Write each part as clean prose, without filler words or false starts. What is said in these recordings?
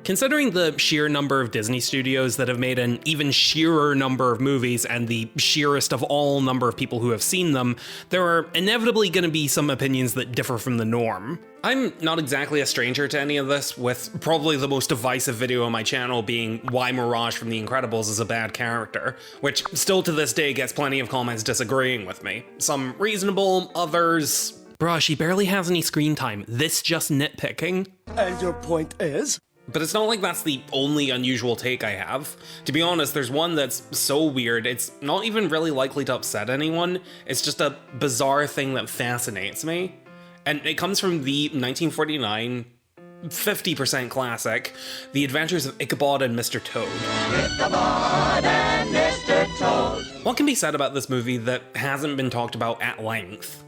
Considering the sheer number of Disney studios that have made an even sheerer number of movies and the sheerest of all number of people who have seen them, there are inevitably going to be some opinions that differ from the norm. I'm not exactly a stranger to any of this, with probably the most divisive video on my channel being why Mirage from The Incredibles is a bad character, which still to this day gets plenty of comments disagreeing with me. Some reasonable, others... Bruh, she barely has any screen time. This just nitpicking. And your point is? But it's not like that's the only unusual take I have. To be honest, there's one that's so weird, it's not even really likely to upset anyone. It's just a bizarre thing that fascinates me. And it comes from the 1949 50% classic, The Adventures of Ichabod and Mr. Toad. Ichabod and Mr. Toad. What can be said about this movie that hasn't been talked about at length?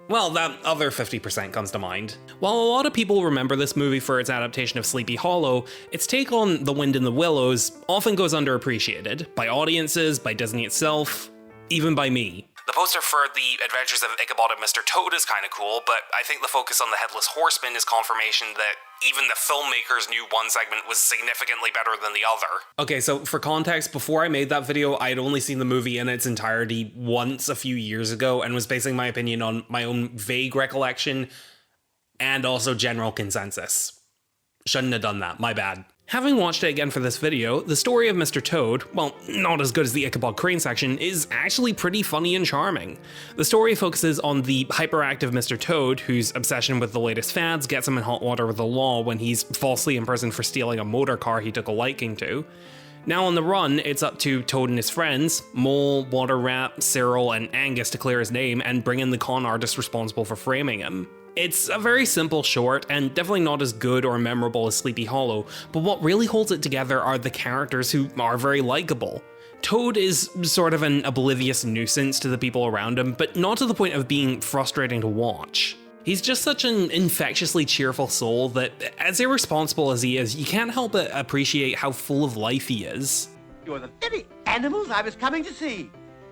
Well, that other 50% comes to mind. While a lot of people remember this movie for its adaptation of Sleepy Hollow, its take on The Wind in the Willows often goes underappreciated, by audiences, by Disney itself, even by me. The poster for The Adventures of Ichabod and Mr. Toad is kinda cool, but I think the focus on the Headless Horseman is confirmation that even the filmmakers knew one segment was significantly better than the other. Okay, so for context, before I made that video, I had only seen the movie in its entirety once a few years ago and was basing my opinion on my own vague recollection and also general consensus. Shouldn't have done that, my bad. Having watched it again for this video, the story of Mr. Toad, well, not as good as the Ichabod Crane section, is actually pretty funny and charming. The story focuses on the hyperactive Mr. Toad, whose obsession with the latest fads gets him in hot water with the law when he's falsely imprisoned for stealing a motor car he took a liking to. Now on the run, it's up to Toad and his friends, Mole, Water Rat, Cyril, and Angus to clear his name and bring in the con artist responsible for framing him. It's a very simple short, and definitely not as good or memorable as Sleepy Hollow, but what really holds it together are the characters who are very likable. Toad is sort of an oblivious nuisance to the people around him, but not to the point of being frustrating to watch. He's just such an infectiously cheerful soul that, as irresponsible as he is, you can't help but appreciate how full of life he is. You're the very animals I was coming to see.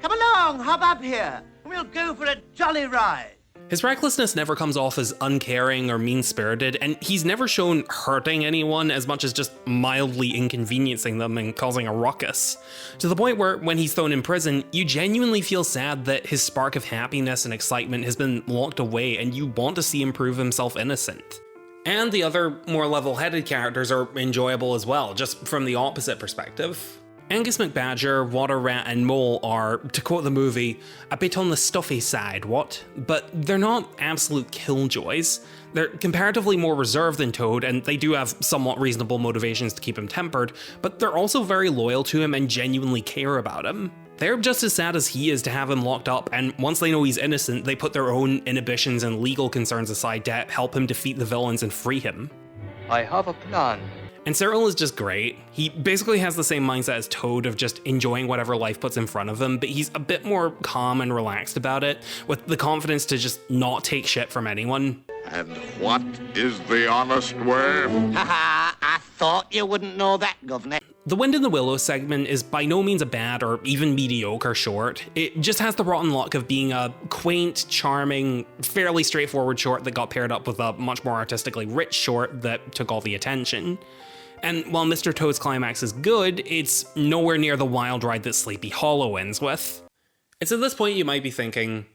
Come along, hop up here, and we'll go for a jolly ride. His recklessness never comes off as uncaring or mean-spirited, and he's never shown hurting anyone as much as just mildly inconveniencing them and causing a ruckus. To the point where, when he's thrown in prison, you genuinely feel sad that his spark of happiness and excitement has been locked away and you want to see him prove himself innocent. And the other, more level-headed characters are enjoyable as well, just from the opposite perspective. Angus McBadger, Water Rat, and Mole are, to quote the movie, a bit on the stuffy side, what? But they're not absolute killjoys. They're comparatively more reserved than Toad, and they do have somewhat reasonable motivations to keep him tempered, but they're also very loyal to him and genuinely care about him. They're just as sad as he is to have him locked up, and once they know he's innocent, they put their own inhibitions and legal concerns aside to help him defeat the villains and free him. I have a plan. And Cyril is just great. He basically has the same mindset as Toad of just enjoying whatever life puts in front of him, but he's a bit more calm and relaxed about it, with the confidence to just not take shit from anyone. And what is the honest way? Haha, I thought you wouldn't know that, governor. The Wind in the Willows segment is by no means a bad or even mediocre short. It just has the rotten luck of being a quaint, charming, fairly straightforward short that got paired up with a much more artistically rich short that took all the attention. And while Mr. Toad's climax is good, it's nowhere near the wild ride that Sleepy Hollow ends with. It's at this point you might be thinking,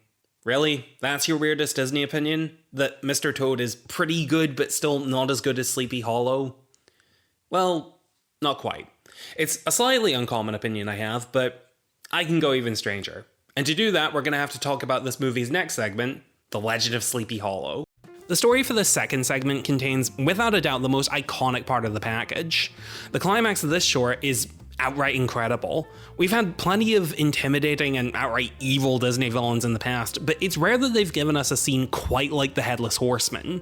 really? That's your weirdest Disney opinion? That Mr. Toad is pretty good but still not as good as Sleepy Hollow? Well, not quite. It's a slightly uncommon opinion I have, but I can go even stranger. And to do that, we're gonna have to talk about this movie's next segment, The Legend of Sleepy Hollow. The story for the second segment contains, without a doubt, the most iconic part of the package. The climax of this short is outright incredible. We've had plenty of intimidating and outright evil Disney villains in the past, but it's rare that they've given us a scene quite like the Headless Horseman.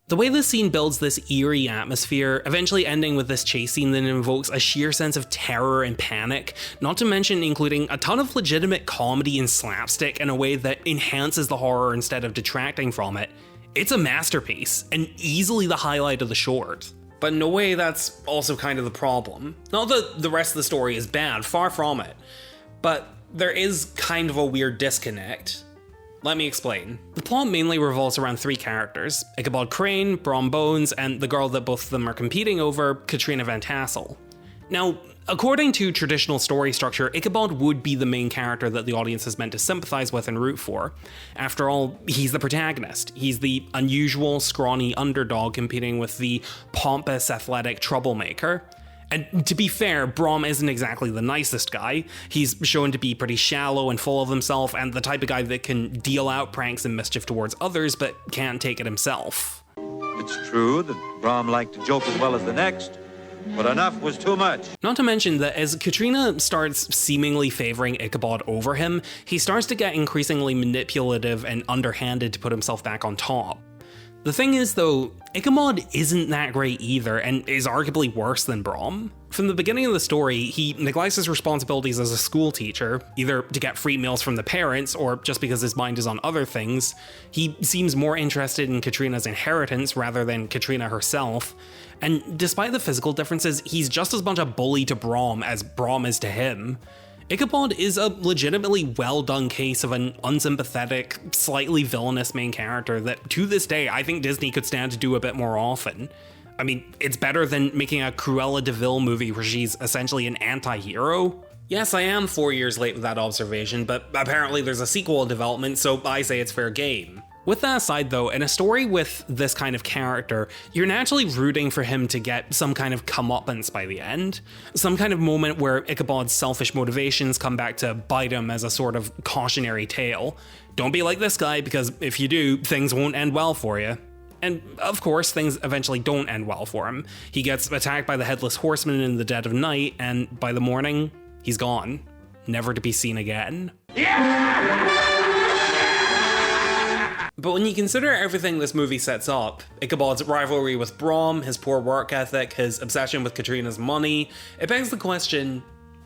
The way this scene builds this eerie atmosphere, eventually ending with this chase scene that invokes a sheer sense of terror and panic, not to mention including a ton of legitimate comedy and slapstick in a way that enhances the horror instead of detracting from it. It's a masterpiece, and easily the highlight of the short. But in a way, that's also kind of the problem. Not that the rest of the story is bad, far from it, but there is kind of a weird disconnect. Let me explain. The plot mainly revolves around three characters: Ichabod Crane, Brom Bones, and the girl that both of them are competing over, Katrina Van Tassel. Now, according to traditional story structure, Ichabod would be the main character that the audience is meant to sympathize with and root for. After all, he's the protagonist. He's the unusual, scrawny underdog competing with the pompous, athletic troublemaker. And to be fair, Brom isn't exactly the nicest guy. He's shown to be pretty shallow and full of himself, and the type of guy that can deal out pranks and mischief towards others, but can't take it himself. It's true that Brom liked to joke as well as the next, but enough was too much. Not to mention that as Katrina starts seemingly favoring Ichabod over him, he starts to get increasingly manipulative and underhanded to put himself back on top. The thing is though, Ichabod isn't that great either, and is arguably worse than Brom. From the beginning of the story, he neglects his responsibilities as a school teacher, either to get free meals from the parents, or just because his mind is on other things. He seems more interested in Katrina's inheritance rather than Katrina herself. And despite the physical differences, he's just as much a bully to Brom as Brom is to him. Ichabod is a legitimately well-done case of an unsympathetic, slightly villainous main character that, to this day, I think Disney could stand to do a bit more often. I mean, it's better than making a Cruella de Vil movie where she's essentially an anti-hero. Yes, I am 4 years late with that observation, but apparently there's a sequel in development, so I say it's fair game. With that aside though, in a story with this kind of character, you're naturally rooting for him to get some kind of comeuppance by the end. Some kind of moment where Ichabod's selfish motivations come back to bite him as a sort of cautionary tale. Don't be like this guy, because if you do, things won't end well for you. And of course, things eventually don't end well for him. He gets attacked by the Headless Horseman in the dead of night, and by the morning, he's gone. Never to be seen again. But when you consider everything this movie sets up, Ichabod's rivalry with Brom, his poor work ethic, his obsession with Katrina's money, it begs the question,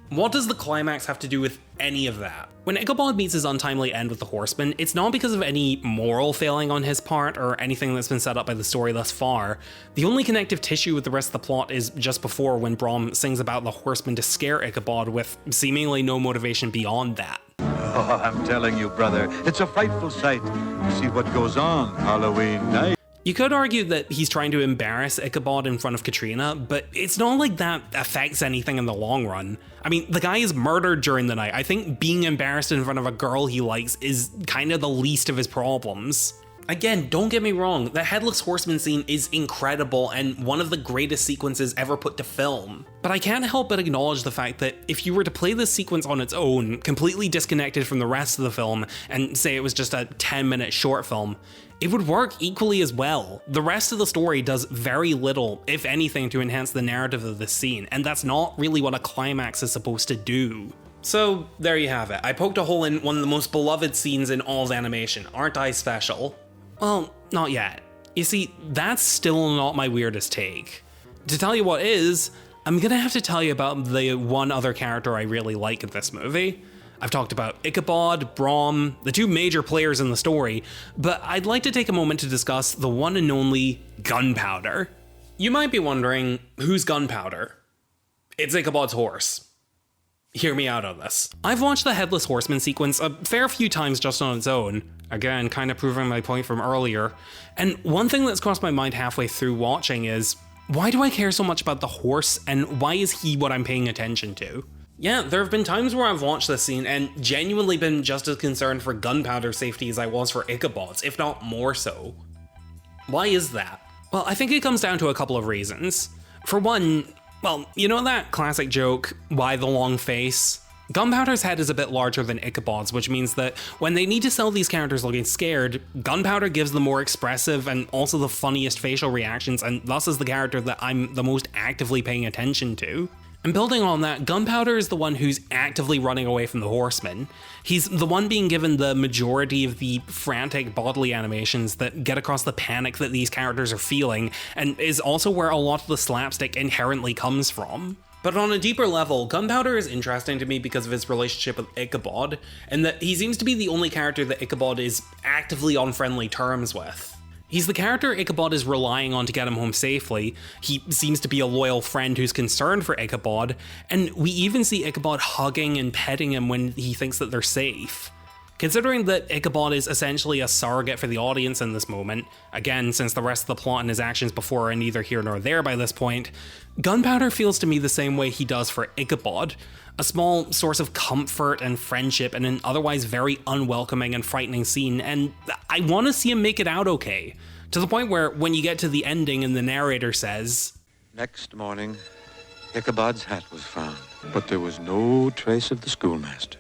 what does the climax have to do with any of that? When Ichabod meets his untimely end with the Horseman, it's not because of any moral failing on his part or anything that's been set up by the story thus far. The only connective tissue with the rest of the plot is just before, when Brom sings about the Horseman to scare Ichabod with seemingly no motivation beyond that. Oh, I'm telling you, brother, it's a frightful sight to see what goes on Halloween night. You could argue that he's trying to embarrass Ichabod in front of Katrina, but it's not like that affects anything in the long run. I mean, the guy is murdered during the night. I think being embarrassed in front of a girl he likes is kind of the least of his problems. Again, don't get me wrong, the Headless Horseman scene is incredible and one of the greatest sequences ever put to film. But I can't help but acknowledge the fact that if you were to play this sequence on its own, completely disconnected from the rest of the film, and say it was just a 10-minute short film, it would work equally as well. The rest of the story does very little, if anything, to enhance the narrative of this scene, and that's not really what a climax is supposed to do. So there you have it. I poked a hole in one of the most beloved scenes in all of animation. Aren't I special? Well, not yet. You see, that's still not my weirdest take. To tell you what is, I'm gonna have to tell you about the one other character I really like in this movie. I've talked about Ichabod, Brom, the two major players in the story, but I'd like to take a moment to discuss the one and only Gunpowder. You might be wondering, who's Gunpowder? It's Ichabod's horse. Hear me out on this. I've watched the Headless Horseman sequence a fair few times just on its own, again, kind of proving my point from earlier, and one thing that's crossed my mind halfway through watching is, why do I care so much about the horse, and why is he what I'm paying attention to? Yeah, there have been times where I've watched this scene and genuinely been just as concerned for Gunpowder's safety as I was for Ichabod's, if not more so. Why is that? Well, I think it comes down to a couple of reasons. For one, well, you know that classic joke, why the long face? Gunpowder's head is a bit larger than Ichabod's, which means that when they need to sell these characters looking scared, Gunpowder gives the more expressive and also the funniest facial reactions, and thus is the character that I'm the most actively paying attention to. And building on that, Gunpowder is the one who's actively running away from the Horseman. He's the one being given the majority of the frantic bodily animations that get across the panic that these characters are feeling, and is also where a lot of the slapstick inherently comes from. But on a deeper level, Gunpowder is interesting to me because of his relationship with Ichabod, and that he seems to be the only character that Ichabod is actively on friendly terms with. He's the character Ichabod is relying on to get him home safely. He seems to be a loyal friend who's concerned for Ichabod, and we even see Ichabod hugging and petting him when he thinks that they're safe. Considering that Ichabod is essentially a surrogate for the audience in this moment, again, since the rest of the plot and his actions before are neither here nor there by this point, Gunpowder feels to me the same way he does for Ichabod, a small source of comfort and friendship in an otherwise very unwelcoming and frightening scene, and I want to see him make it out okay, to the point where when you get to the ending and the narrator says, Next morning, Ichabod's hat was found, but there was no trace of the schoolmaster.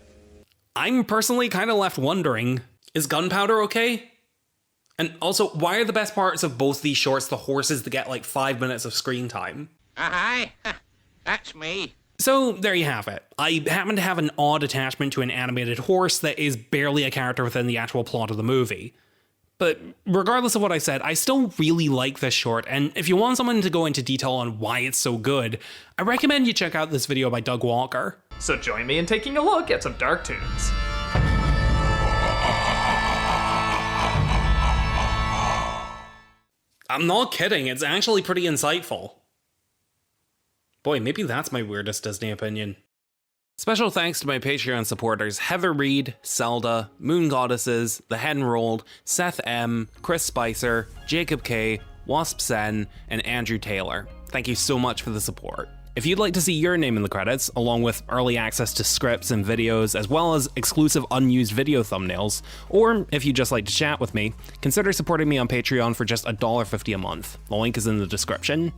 I'm personally kind of left wondering, is Gunpowder okay? And also, why are the best parts of both these shorts the horses that get like 5 minutes of screen time? Hi, that's me. So there you have it. I happen to have an odd attachment to an animated horse that is barely a character within the actual plot of the movie. But regardless of what I said, I still really like this short, and if you want someone to go into detail on why it's so good, I recommend you check out this video by Doug Walker. So join me in taking a look at some dark tunes. I'm not kidding, it's actually pretty insightful. Boy, maybe that's my weirdest Disney opinion. Special thanks to my Patreon supporters Heather Reed, Zelda, Moon Goddesses, The Hen Rolled, Seth M, Chris Spicer, Jacob K, Wasp Sen, and Andrew Taylor. Thank you so much for the support. If you'd like to see your name in the credits, along with early access to scripts and videos, as well as exclusive unused video thumbnails, or if you'd just like to chat with me, consider supporting me on Patreon for just $1.50 a month. The link is in the description.